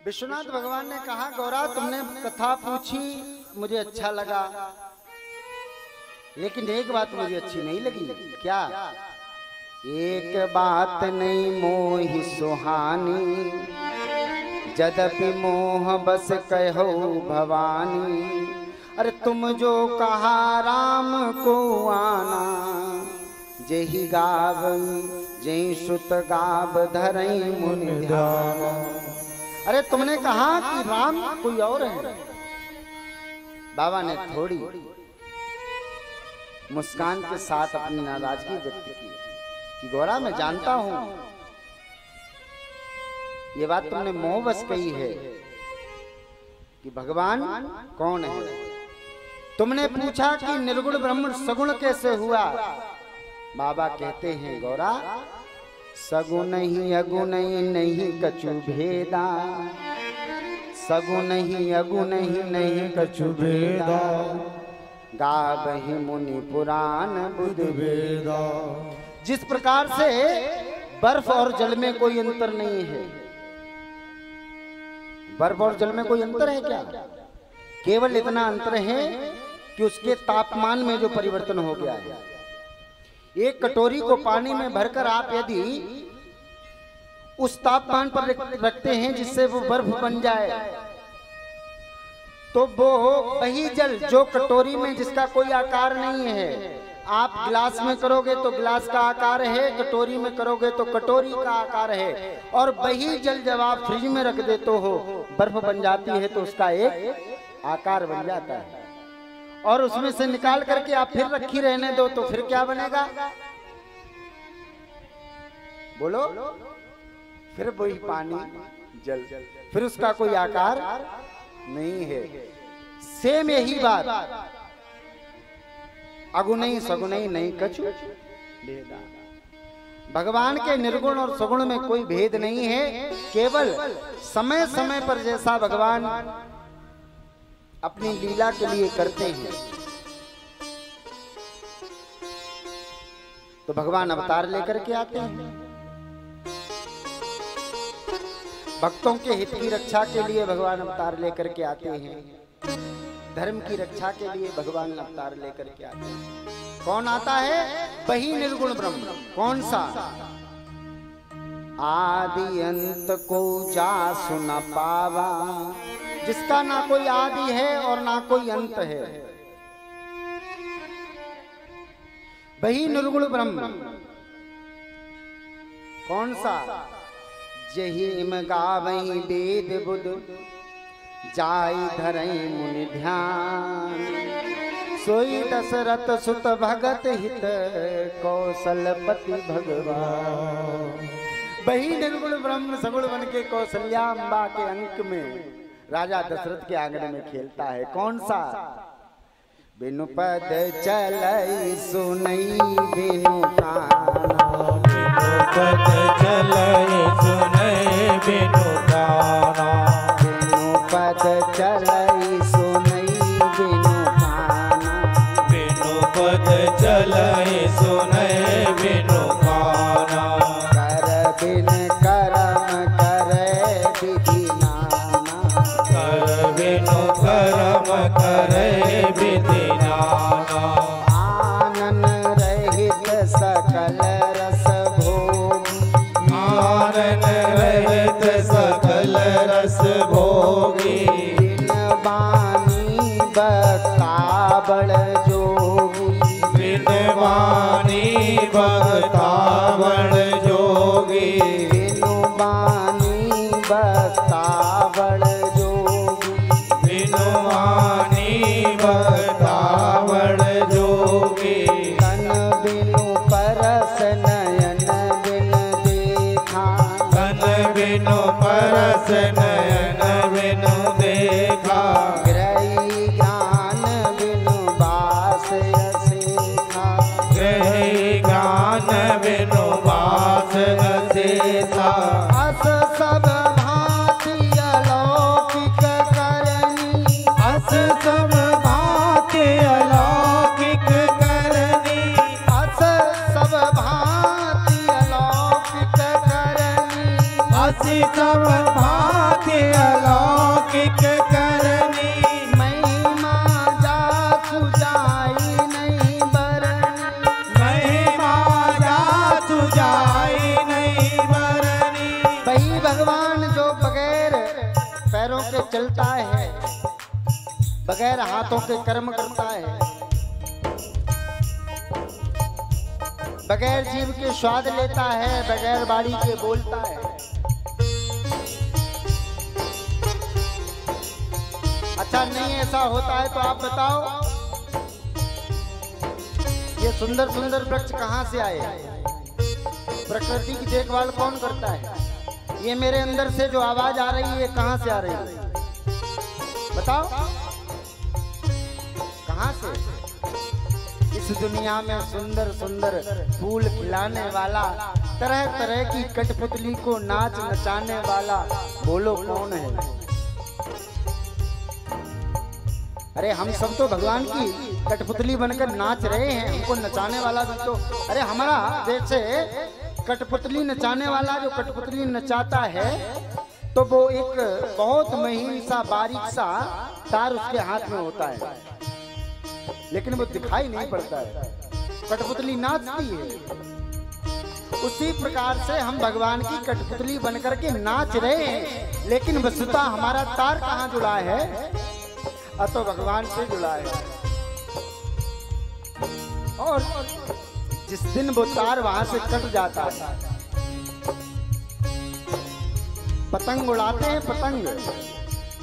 विश्वनाथ भगवान ने कहा, गौरा तुमने कथा पूछी, मुझे अच्छा लगा, लेकिन एक बात मुझे अच्छी नहीं लगी। क्या? एक बात नहीं मोहि सुहानी, जदपि मोह बस कहो भवानी। अरे तुम जो कहा राम को आना, जेहि गाव जेहि श्रुत गाव धरई मुनि ध्यान। अरे तुमने कहा कि राम कोई और है। बाबा ने थोड़ी मुस्कान के साथ अपनी नाराजगी व्यक्त की कि गौरा मैं जानता हूं ये बात तुमने मोहवश कही है कि भगवान कौन है। तुमने पूछा कि निर्गुण ब्रह्म सगुण कैसे हुआ। बाबा कहते हैं, गौरा सगुण ही अगुण ही नहीं कछु भेदा, सगुण ही अगुण ही नहीं कछु भेदा, गावहि मुनि पुराण बुध वेदा। जिस प्रकार से बर्फ और जल में कोई अंतर नहीं है, बर्फ और जल में कोई अंतर है क्या? केवल इतना अंतर है कि उसके तापमान में जो परिवर्तन हो गया है। एक कटोरी को पानी में भरकर आप यदि उस तापमान पर रखते हैं जिससे वो बर्फ बन जाए, तो वो वही जल जो कटोरी में जिसका कोई आकार नहीं है, आप गिलास में करोगे तो गिलास का आकार है, कटोरी में करोगे तो कटोरी का आकार है, और वही जल जब आप फ्रिज में रख देते हो बर्फ बन जाती है तो उसका एक आकार बन जाता है। और उसमें से निकाल करके आप फिर रखी रहने दो तो फिर क्या बनेगा? बोलो। फिर वही पानी जल, फिर उसका कोई आकार नहीं है। सेम यही बात, अगुणई सगुणई नहीं कछु भेदा। भगवान के निर्गुण और सगुण में कोई भेद नहीं है। केवल समय समय पर जैसा भगवान अपनी लीला के लिए करते हैं, तो भगवान अवतार लेकर के आते हैं। भक्तों के हित की रक्षा के लिए भगवान अवतार लेकर के आते हैं, धर्म की रक्षा के लिए भगवान अवतार लेकर के आते हैं। कौन आता है? वही निर्गुण ब्रह्म। कौन सा? आदि अंत को जा सुन पावा, जिसका ना कोई आदि है और ना कोई अंत है, वही निर्गुण ब्रह्म। कौन सा? जहि इम गावई वेद बुध, जाई धरई मुनि ध्यान। सोई दशरथ सुत भगत हित, कौशलपति भगवान। वही निर्गुण ब्रह्म सगुण बन के कौशल्या अम्बा के अंक में राजा दशरथ के आंगन में खेलता है। कौन सा? बिनु पद चलई सुनई बिनु काना, बिनु पद चलई सुनई बिनु काना, बिनु पद चलई सुनई बिनु काना, बिनु पद चलई सुनई बिनु काना। कर बिन करम करे विधि नाना, कर बिनु करम करे विधि नाना। आनन रहित सकल रस भोगी, आनन रहित सकल रस भोगी। बिन बानी बतावड़ जोगी, बिन बानी बतावड़ जोगी। बिनु बानी बतावड़ जोगी, बिनु बानी बतावड़ जोगी। तन बिनु परस नयन बिन देखा, तन बिनु परस नयन बिनु देखा। ग्रही ज्ञान बिनु बास असेखा, ग्रही ज्ञान बिनु बास असेखा। अस सब भांति अलौकिक करनी, अस सब भांति अलौकिक करनी, अस सब भांति अलौकिक करनी। अस तब भांति अलौकिक करनी, महिमा जासु जाई नहीं बरनी, महिमा जासु जाई नहीं बरनी। वही भगवान जो बगैर पैरों के चलता है, बगैर हाथों के कर्म करता है, बगैर जीव के स्वाद लेता है, बगैर बाड़ी के बोलता है। अच्छा नहीं ऐसा होता है तो आप बताओ, ये सुंदर सुंदर वृक्ष कहाँ से आए? प्रकृति की देखभाल कौन करता है? ये मेरे अंदर से जो आवाज आ रही है कहाँ से आ रही है? बताओ कहाँ से? इस दुनिया में सुंदर सुंदर फूल खिलाने वाला, तरह तरह की कठपुतली को नाच नचाने वाला, बोलो कौन है? अरे हम सब तो भगवान की कठपुतली बनकर नाच रहे हैं, हमको नचाने वाला भी तो, अरे हमारा जैसे कठपुतली नचाने वाला जो कठपुतली नचाता है तो वो एक बहुत महीन सा बारीक सा तार उसके हाथ में होता है, लेकिन वो दिखाई नहीं पड़ता है, कठपुतली नाचती है। उसी प्रकार से हम भगवान की कठपुतली बनकर के नाच रहे हैं, लेकिन वस्तुतः हमारा तार कहाँ जुड़ा है? तो भगवान से जुड़ा है। और जिस दिन वो तार वहां से कट जाता है, पतंग उड़ाते हैं, पतंग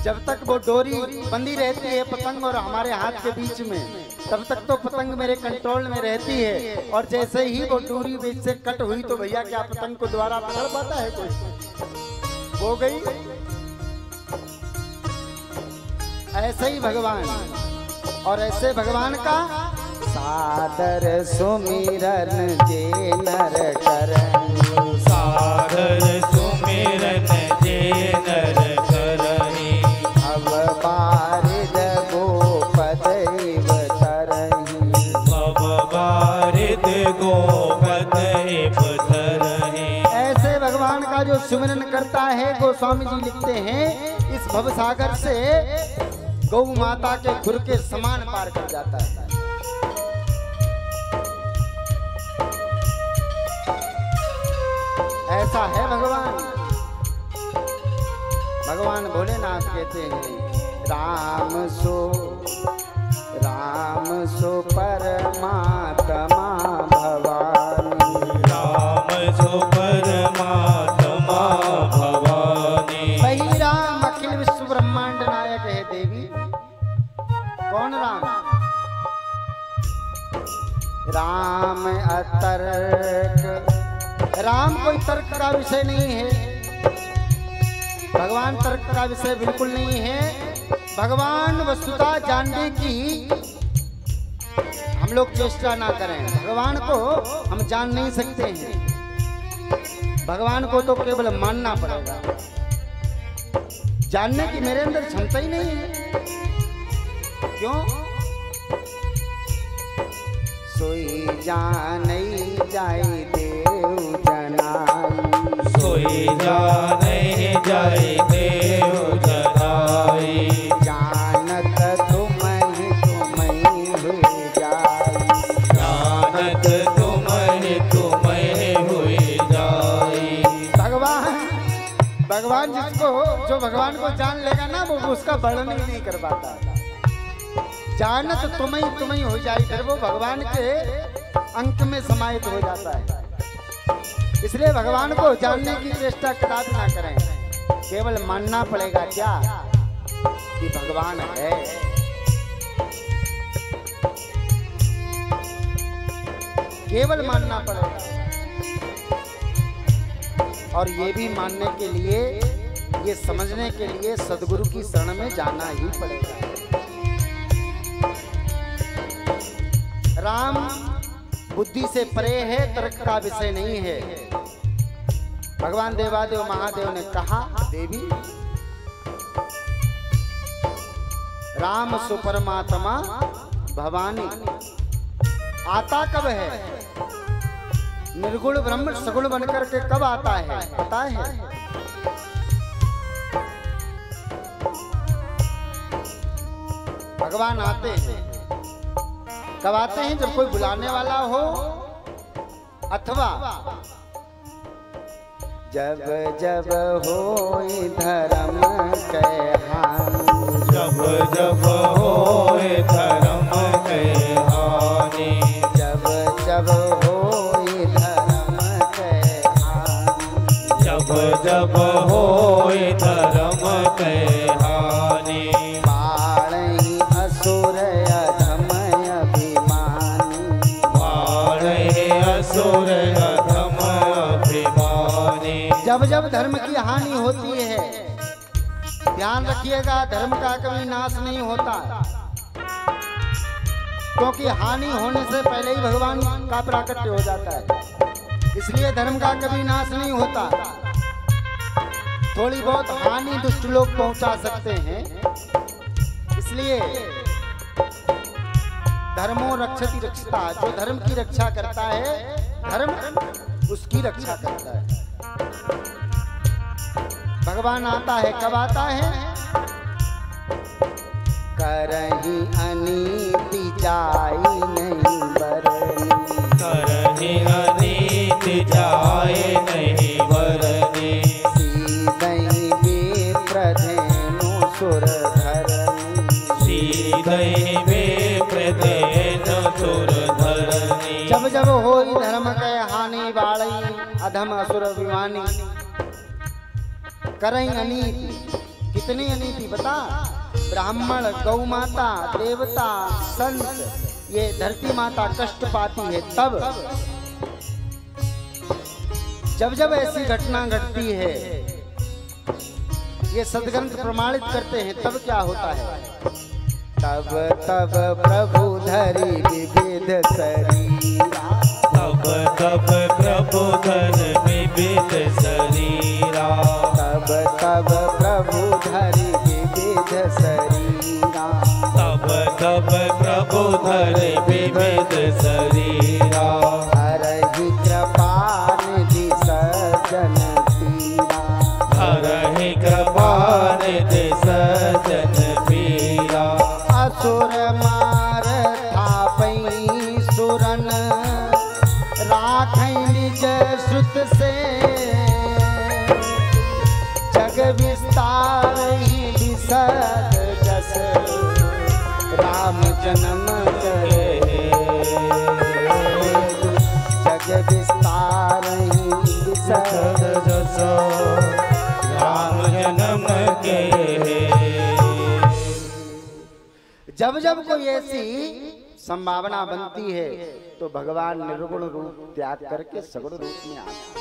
जब तक वो डोरी बंधी रहती है पतंग और हमारे हाथ के बीच में, तब तक तो पतंग मेरे कंट्रोल में रहती है, और जैसे ही वो डोरी बीच से कट हुई तो भैया क्या पतंग को दोबारा पकड़ पाता है कोई? हो गई। ऐसे ही भगवान, और ऐसे भगवान का सादर सुमिरन जे नर करनी, सादर सुमिरन जे नर करनी, अब बारिद गोपदैव तरही, अब बारिद गोपदैव तरही। ऐसे भगवान का जो सुमिरन करता है, गोस्वामी जी लिखते हैं, इस भवसागर से गौ माता के खुर के समान पार कर जाता है। ऐसा है भगवान। भगवान भोलेनाथ कहते हैं, राम सो परमात्मा भवानी, राम सो परमात्मा भवानी। वही राम अखिल विश्व ब्रह्मांड नायक है देवी। कौन राम? राम अतर्क, राम कोई तर्क का विषय नहीं है, भगवान तर्क का विषय बिल्कुल नहीं है। भगवान वस्तुतः जानने की हम लोग चेष्टा ना करें, भगवान को हम जान नहीं सकते हैं, भगवान को तो केवल मानना पड़ेगा। जानने की मेरे अंदर क्षमता ही नहीं है। क्यों? सोई जानई जाई देव जनाई, सोई जाने जाए देव जनाई, जानत तुम्हें हुई जाई, जानत तुम्हें हुई जाई। भगवान जिसको, जो भगवान को जान लेगा ना, वो उसका वर्णन ही नहीं कर पाता। जानत तुम्हें हो जाए, फिर वो भगवान के अंक में समाहित हो जाता है। इसलिए भगवान को जानने की चेष्टा कदापि ना करें, केवल मानना पड़ेगा क्या कि भगवान है। केवल मानना पड़ेगा, और ये भी मानने के लिए, ये समझने के लिए सदगुरु की शरण में जाना ही पड़ेगा। राम बुद्धि से परे है, तर्क का विषय नहीं है। भगवान देवादेव महादेव ने कहा, देवी राम सुपरमात्मा भवानी आता कब है? निर्गुण ब्रह्म सगुण बनकर के कब आता है पता है? भगवान आते हैं। कब आते हैं? जब कोई बुलाने वाला हो, अथवा जब जब होई धर्म के हानि, जब जब होए धर्म के हानि, जब जब होई धर्म के हानि, जब जब होए धर्म के हानि, बाढ़ई असुर अधम अभिमानी, बाढ़ई असुर अधम अभिमानी। जब जब धर्म की हानि होती है, ध्यान रखिएगा, धर्म का कभी नाश नहीं होता, क्योंकि हानि होने से पहले ही भगवान का प्राकट्य हो जाता है। इसलिए धर्म का कभी नाश नहीं होता। थोड़ी बहुत हानि दुष्ट लोग पहुंचा सकते हैं, इसलिए धर्मो रक्षति रक्षता, जो धर्म की रक्षा करता है, धर्म उसकी रक्षा करता है। भगवान आता है, कब आता है? करही अनीति जाई नहीं बरनी, करही अनीति जाए नहीं बरनी, सीधई विप्रधेनु सुर धरनी, सीधई विप्रधेनु सुर धरनी। जब जब होई धर्म के हानि, बाढ़ई अधम असुर अभिमानी, करई अनीति। कितनी अनीति बता? ब्राह्मण, गौ माता, देवता, संत, ये धरती माता कष्ट पाती है। तब जब जब ऐसी घटना घटती है, ये सदग्रंथ प्रमाणित करते हैं, तब क्या होता है? तब तब प्रभु धरि विविध शरीरा, तब तब प्रभु धरि विविध शरीरा, तब तब प्रभु धरि विविध शरीरा, तब तब प्रभु धरि विविध शरीरा। हरहि कृपा निधि सज्जन पीरा, हरहि कृपा निधि सज्जन पीरा। असुर मार थापई सुरन, राखै निज श्रुत से, जग विस्तार ही विसद जस, राम जन्म करे, जग विस्तार ही विसद जस, राम जन्म के। जब जब कोई ऐसी संभावना बनती है, तो भगवान निर्गुण रूप त्याग करके सगुण रूप में आता है।